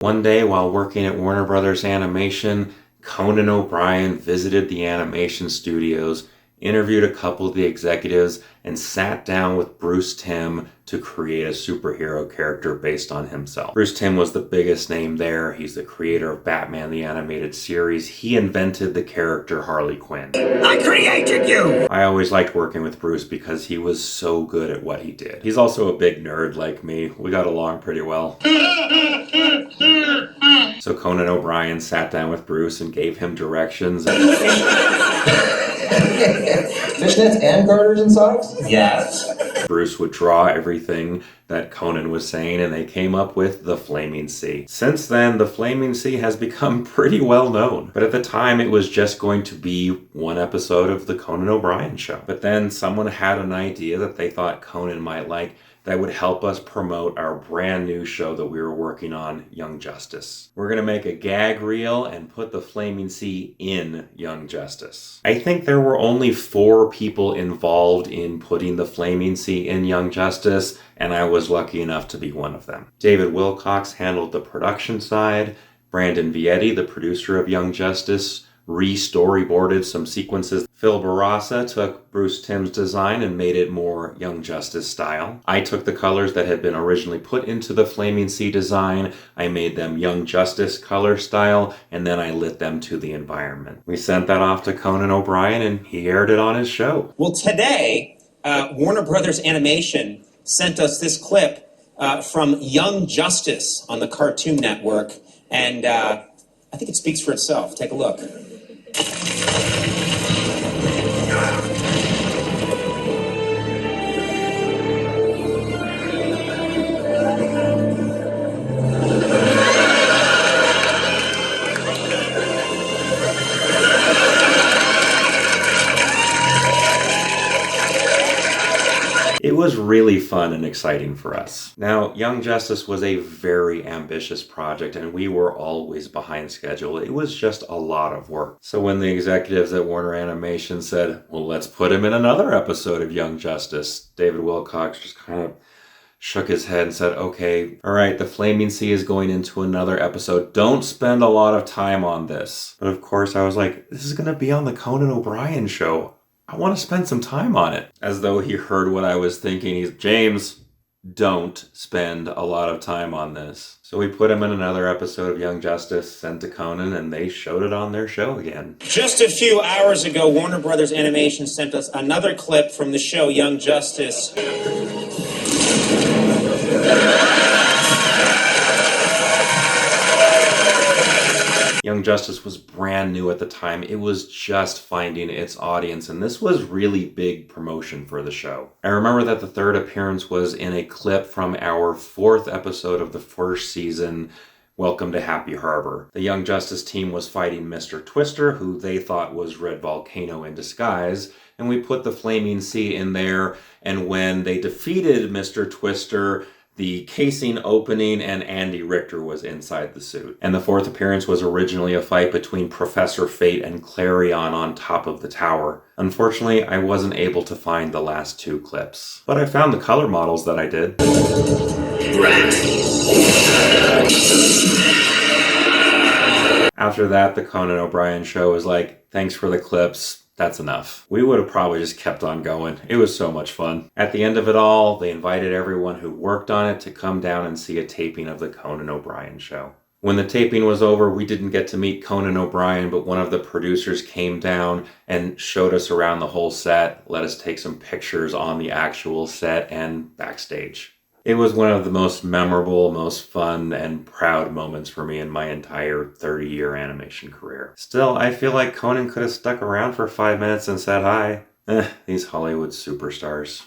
One day while working at Warner Brothers Animation, Conan O'Brien visited the animation studios, interviewed a couple of the executives, and sat down with Bruce Timm to create a superhero character based on himself. Bruce Timm was the biggest name there. He's the creator of Batman the Animated Series. He invented the character Harley Quinn. I created you! I always liked working with Bruce because he was so good at what he did. He's also a big nerd like me. We got along pretty well. So Conan O'Brien sat down with Bruce and gave him directions. Fishnets and garters and socks? Yes. Bruce would draw everything that Conan was saying, and they came up with the Flaming Sea. Since then, the Flaming Sea has become pretty well known. But at the time, it was just going to be one episode of the Conan O'Brien show. But then someone had an idea that they thought Conan might like that would help us promote our brand new show that we were working on, Young Justice. We're gonna make a gag reel and put the Flaming Sea in Young Justice. I think there were only 4 people involved in putting the Flaming Sea in Young Justice, and I was lucky enough to be one of them. David Wilcox handled the production side. Brandon Vietti, the producer of Young Justice, re-storyboarded some sequences. Phil Barassa took Bruce Timm's design and made it more Young Justice style. I took the colors that had been originally put into the Flaming Sea design, I made them Young Justice color style, and then I lit them to the environment. We sent that off to Conan O'Brien and he aired it on his show. Well, today, Warner Brothers Animation sent us this clip from Young Justice on the Cartoon Network, and I think it speaks for itself. Take a look. It was really fun and exciting for us. Now, Young Justice was a very ambitious project and we were always behind schedule. It was just a lot of work. So when the executives at Warner Animation said, well, let's put him in another episode of Young Justice, David Wilcox just kind of shook his head and said, okay, all right, the Flaming Sea is going into another episode. Don't spend a lot of time on this. But of course I was like, this is going to be on the Conan O'Brien show. I want to spend some time on it. As though he heard what I was thinking. He's, James, don't spend a lot of time on this. So we put him in another episode of Young Justice, sent to Conan, and they showed it on their show again. Just a few hours ago, Warner Brothers Animation sent us another clip from the show Young Justice. Young Justice was brand new at the time. It was just finding its audience, and this was really big promotion for the show. I remember that the third appearance was in a clip from our 4th episode of the first season, Welcome to Happy Harbor. The Young Justice team was fighting Mr. Twister, who they thought was Red Volcano in disguise, and we put the Flaming Sea in there, and when they defeated Mr. Twister, the casing opening and Andy Richter was inside the suit. And the 4th appearance was originally a fight between Professor Fate and Clarion on top of the tower. Unfortunately, I wasn't able to find the last 2 clips. But I found the color models that I did. After that, the Conan O'Brien show was like, thanks for the clips. That's enough. We would have probably just kept on going. It was so much fun. At the end of it all, they invited everyone who worked on it to come down and see a taping of the Conan O'Brien show. When the taping was over, we didn't get to meet Conan O'Brien, but one of the producers came down and showed us around the whole set, let us take some pictures on the actual set and backstage. It was one of the most memorable, most fun, and proud moments for me in my entire 30-year animation career. Still, I feel like Conan could have stuck around for 5 minutes and said hi. These Hollywood superstars.